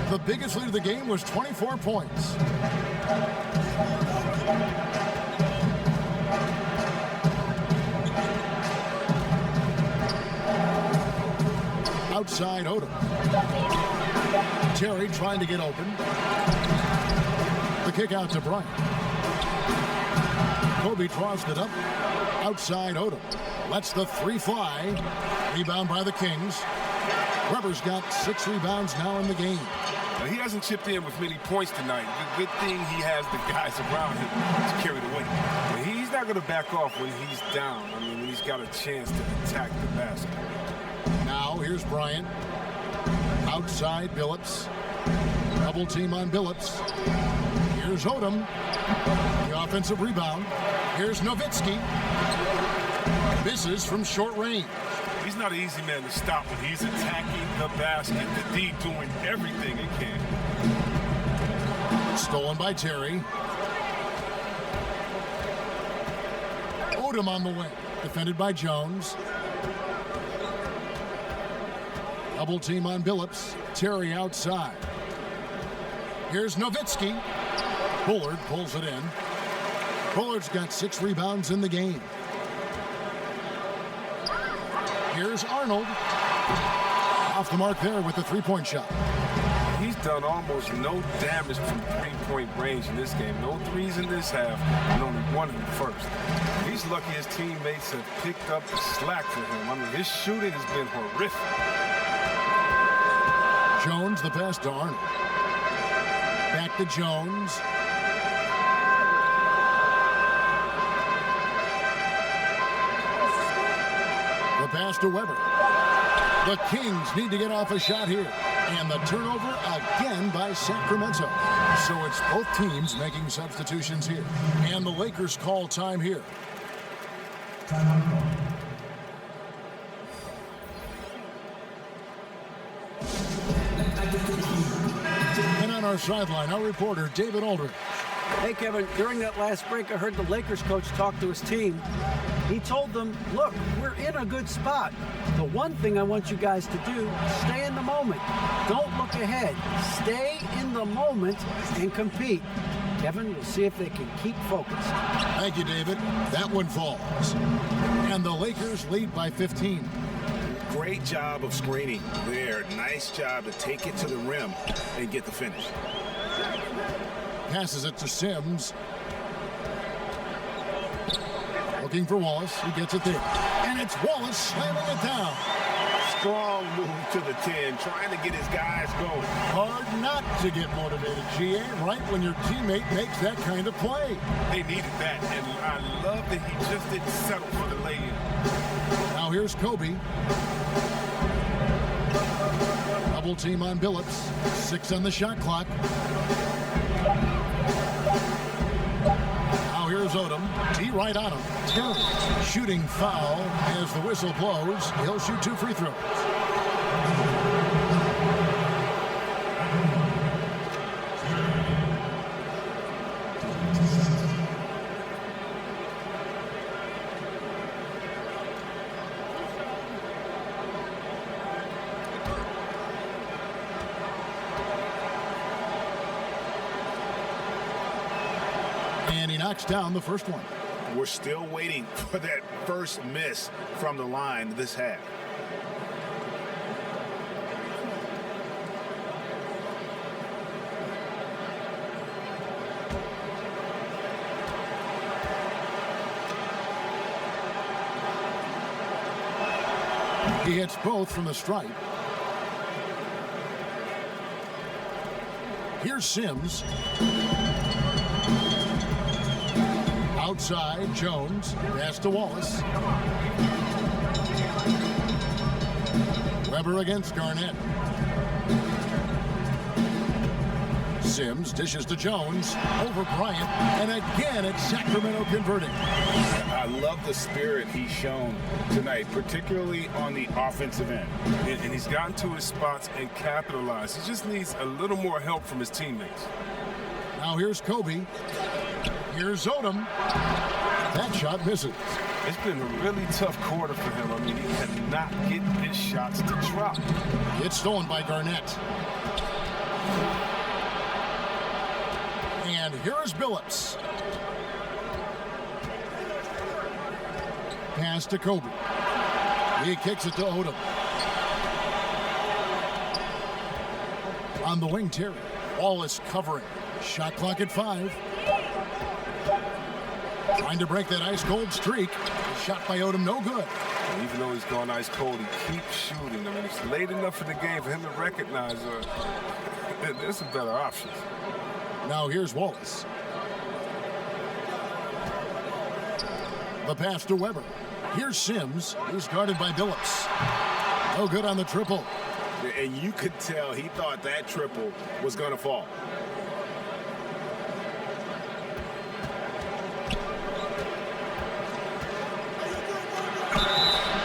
The biggest lead of the game was 24 points. Outside Odom. Terry trying to get open. The kick out to Bryant. Kobe tossed it up. Outside Odom. Lets the three fly. Rebound by the Kings. Weber's got 6 rebounds now in the game. He hasn't chipped in with many points tonight. The good thing he has the guys around him to carry the weight. But he's not going to back off when he's down. I mean, when he's got a chance to attack the basket. Now here's Bryant. Outside Billups. Double team on Billups. Here's Odom. The offensive rebound. Here's Nowitzki. Misses from short range. He's not an easy man to stop when he's attacking the basket. The D doing everything he can. Stolen by Terry. Odom on the wing. Defended by Jones. Double team on Billups. Terry outside. Here's Nowitzki. Bullard pulls it in. Bullard's got 6 rebounds in the game. Here's Arnold. Off the mark there with the three-point shot. He's done almost no damage from three-point range in this game. No threes in this half, and only 1 in the first. He's lucky his teammates have picked up the slack for him. I mean, his shooting has been horrific. Jones, the pass to Arnold. Back to Jones. The pass to Weber. The Kings need to get off a shot here. And the turnover again by Sacramento. So it's both teams making substitutions here. And the Lakers call time here. And on our sideline, our reporter, David Aldridge. Hey, Kevin, during that last break, I heard the Lakers coach talk to his team. He told them, look, we're in a good spot. The one thing I want you guys to do, stay in the moment. Don't look ahead. Stay in the moment and compete. Kevin, we'll see if they can keep focused. Thank you, David. That one falls. And the Lakers lead by 15. Great job of screening there. Nice job to take it to the rim and get the finish. Passes it to Sims. Looking for Wallace. He gets it there. And it's Wallace slamming it down. Strong move to the 10, trying to get his guys going. Hard not to get motivated, GA, right when your teammate makes that kind of play. They needed that, and I love that he just didn't settle for the lay-in. Now here's Kobe. Double team on Billups. 6 on the shot clock. Now here's Odom. D right on him. Terry. Shooting foul as the whistle blows. He'll shoot 2 free throws. And he knocks down the first one. We're still waiting for that first miss from the line this half. He hits both from the stripe. Here's Sims. Outside, Jones. Pass to Wallace. Weber against Garnett. Sims dishes to Jones. Over Bryant. And again, it's Sacramento converting. I love the spirit he's shown tonight, particularly on the offensive end. And he's gotten to his spots and capitalized. He just needs a little more help from his teammates. Now here's Kobe. Here's Odom. That shot misses. It's been a really tough quarter for him. I mean, he cannot get his shots to drop. It's stolen by Garnett. And here is Billups. Pass to Kobe. He kicks it to Odom. On the wing, Terry. Wallace covering. Shot clock at 5. Trying to break that ice-cold streak. Shot by Odom, no good. And even though he's gone ice cold, he keeps shooting. I mean, it's late enough in the game for him to recognize there's some better options. Now here's Wallace. The pass to Weber. Here's Sims. He's guarded by Billups. No good on the triple. And you could tell he thought that triple was going to fall.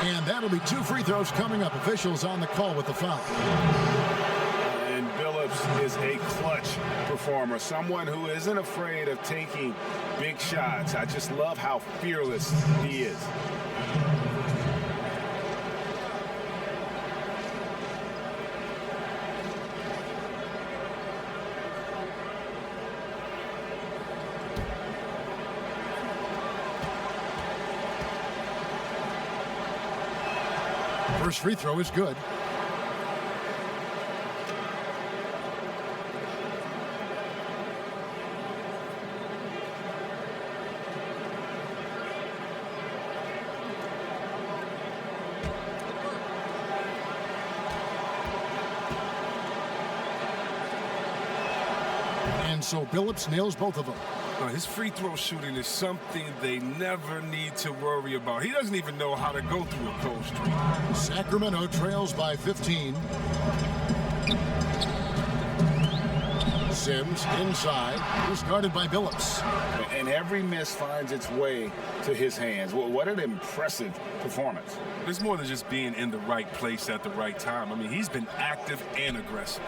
And that'll be 2 free throws coming up. Officials on the call with the foul. And Billups is a clutch performer, someone who isn't afraid of taking big shots. I just love how fearless he is. First free throw is good. And so Billups nails both of them. His free throw shooting is something they never need to worry about. He doesn't even know how to go through a cold streak. Sacramento trails by 15. Sims inside. He's guarded by Billups. And every miss finds its way to his hands. What an impressive performance. It's more than just being in the right place at the right time. I mean, he's been active and aggressive.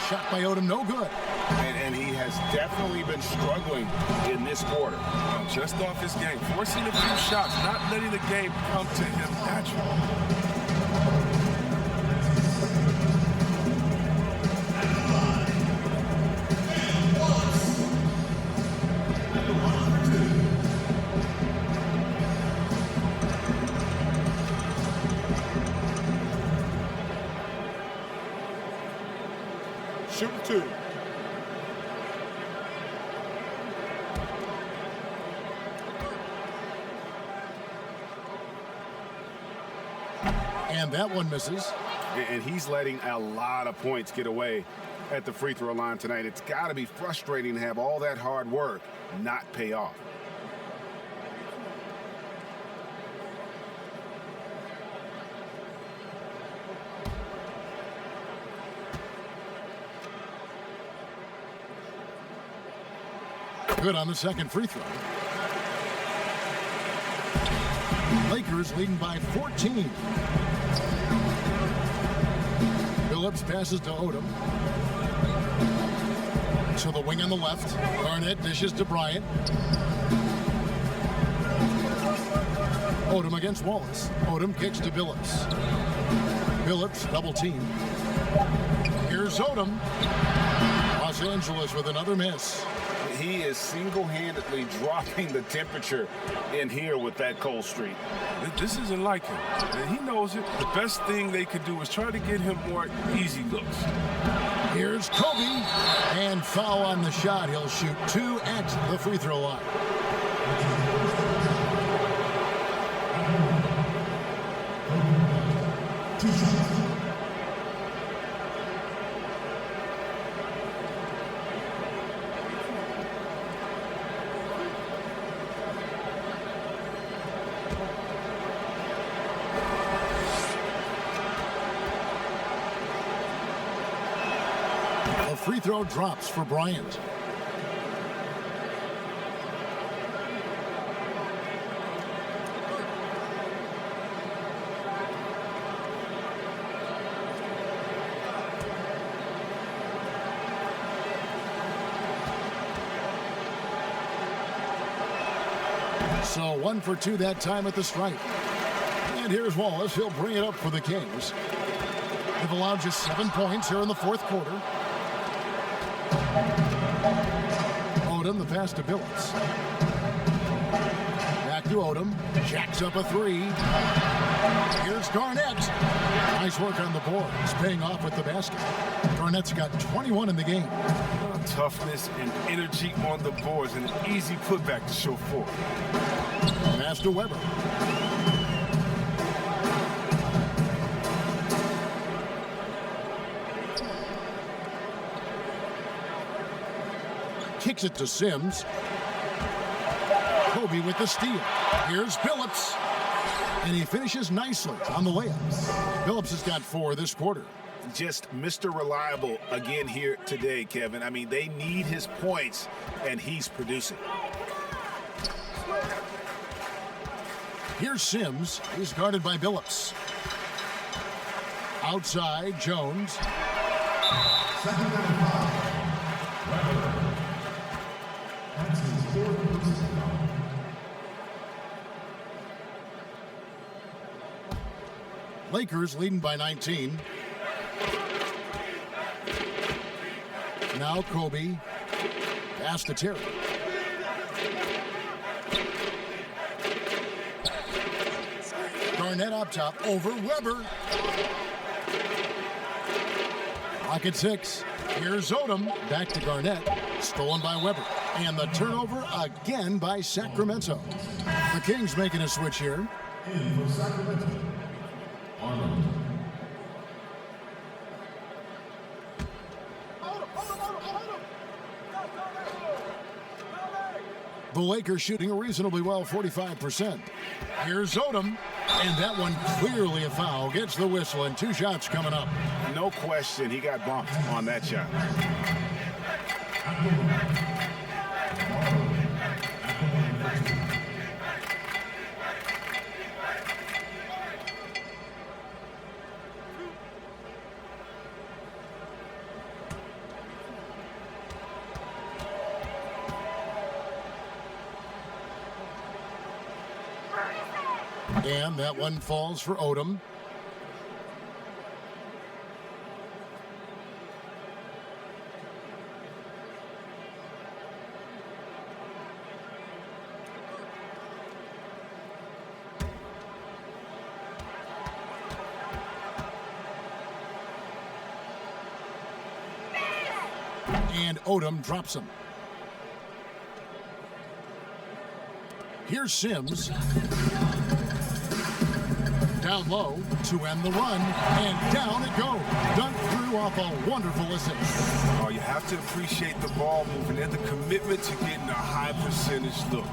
Shot by Odom, no good. And he has definitely been struggling in this quarter. Just off his game, forcing a few shots, not letting the game come to him naturally. Shoot 2. And that one misses. And he's letting a lot of points get away at the free throw line tonight. It's got to be frustrating to have all that hard work not pay off. Good on the second free throw. Lakers leading by 14. Billups passes to Odom. To the wing on the left. Garnett dishes to Bryant. Odom against Wallace. Odom kicks to Billups. Billups double team. Here's Odom. Los Angeles with another miss. he is single-handedly dropping the temperature in here with that cold streak. This isn't like him, and he knows it. The best thing they could do is try to get him more easy looks. Here's Kobe, and foul on the shot. He'll shoot 2 at the free throw line. A free throw drops for Bryant. So 1 for 2 that time at the stripe. And here's Wallace. He'll bring it up for the Kings. They've allowed just 7 points here in the fourth quarter. Odom, the pass to Billups. Back to Odom. Jacks up a 3. Here's Garnett. Nice work on the boards, paying off with the basket. Garnett's got 21 in the game. Toughness and energy on the boards, and an easy putback to show for. Pass to Weber. Kicks it to Sims. Kobe with the steal. Here's Billups. And he finishes nicely on the layup. Billups has got 4 this quarter. Just Mr. Reliable again here today, Kevin. I mean, they need his points, and he's producing. Here's Sims. He's guarded by Billups. Outside, Jones. Lakers leading by 19. Now Kobe. Pass to Terry. Garnett up top over Weber. Pocket 6. Here's Odom. Back to Garnett. Stolen by Weber. And the turnover again by Sacramento. The Kings making a switch here. In for Sacramento, Arnold. The Lakers shooting reasonably well, 45%. Here's Odom, and that one clearly a foul. Gets the whistle, and 2 shots coming up. No question, he got bumped on that shot. And that one falls for Odom. And Odom drops him. Here's Sims. Down low to end the run, and down it goes. Dunked through off a wonderful assist. Oh, you have to appreciate the ball movement and the commitment to getting a high percentage look.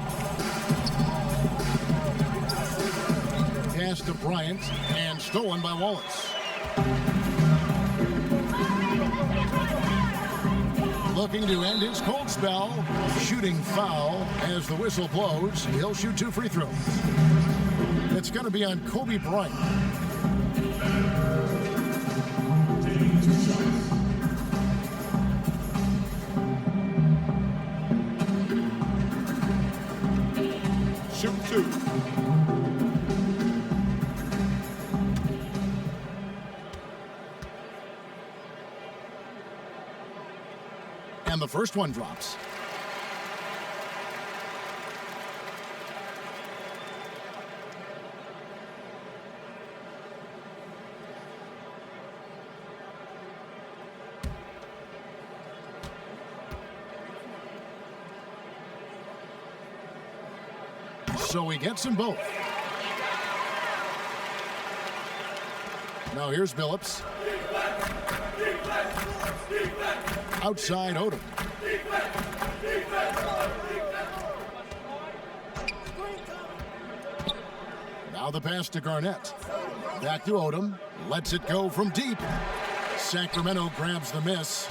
Pass to Bryant, and stolen by Wallace. Looking to end his cold spell. Shooting foul as the whistle blows. He'll shoot 2 free throws. It's going to be on Kobe Bryant. Shoot 2. And the first one drops. So he gets them both. Now here's Billups. Outside Odom. Now the pass to Garnett. Back to Odom. Lets it go from deep. Sacramento grabs the miss.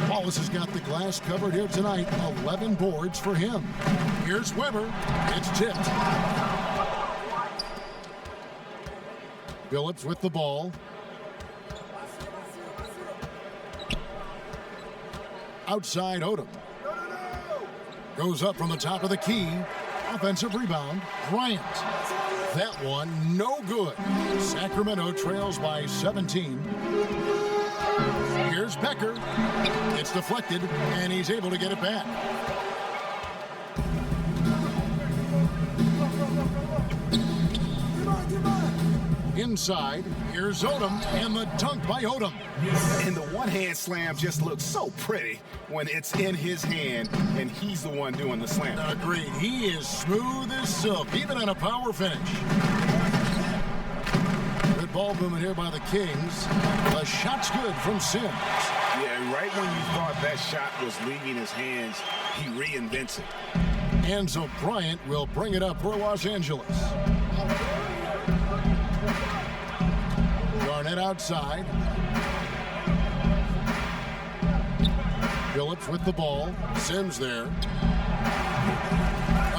Wallace has got the glass covered here tonight. 11 boards for him. Here's Weber. It's tipped. Billups with the ball. Outside Odom. Goes up from the top of the key. Offensive rebound. Bryant. That one no good. Sacramento trails by 17. Here's Becker. It's deflected, and he's able to get it back. Inside, here's Odom, and the dunk by Odom. And the one-hand slam just looks so pretty when it's in his hand, and he's the one doing the slam. Agreed. He is smooth as silk, even on a power finish. Good ball movement here by the Kings. The shot's good from Sims. Yeah, right when you thought that shot was leaving his hands, he reinvents it. Enzo Bryant will bring it up for Los Angeles. Garnett outside. Billups with the ball. Sims there.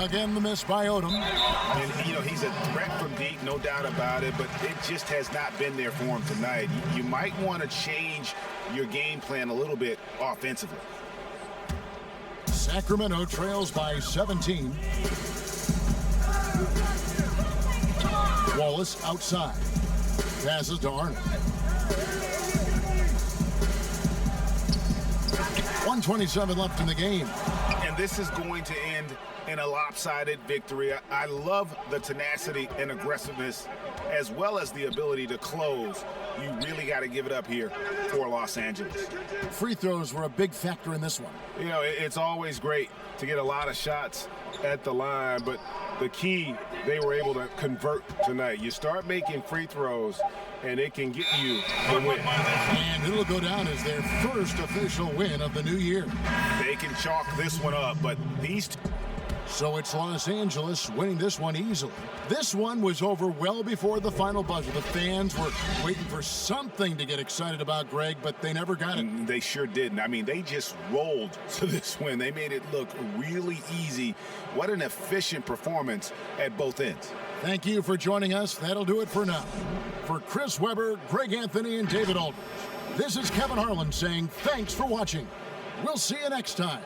Again, the miss by Odom. And, you know, he's a threat from deep, no doubt about it, but it just has not been there for him tonight. You might want to change your game plan a little bit offensively. Sacramento trails by 17. Wallace outside. Passes to Arnold. 1:27 left in the game. And this is going to end in a lopsided victory. I love the tenacity and aggressiveness as well as the ability to close. You really got to give it up here for Los Angeles. Free throws were a big factor in this one. You know, it's always great to get a lot of shots at the line, but the key, they were able to convert tonight. You start making free throws, and it can get you a win. And it'll go down as their first official win of the new year. They can chalk this one up, but these two... So it's Los Angeles winning this one easily. This one was over well before the final buzzer. The fans were waiting for something to get excited about, Greg, but they never got it. They sure didn't. I mean, they just rolled to this win. They made it look really easy. What an efficient performance at both ends. Thank you for joining us. That'll do it for now. For Chris Webber, Greg Anthony, and David Aldridge, this is Kevin Harlan saying thanks for watching. We'll see you next time.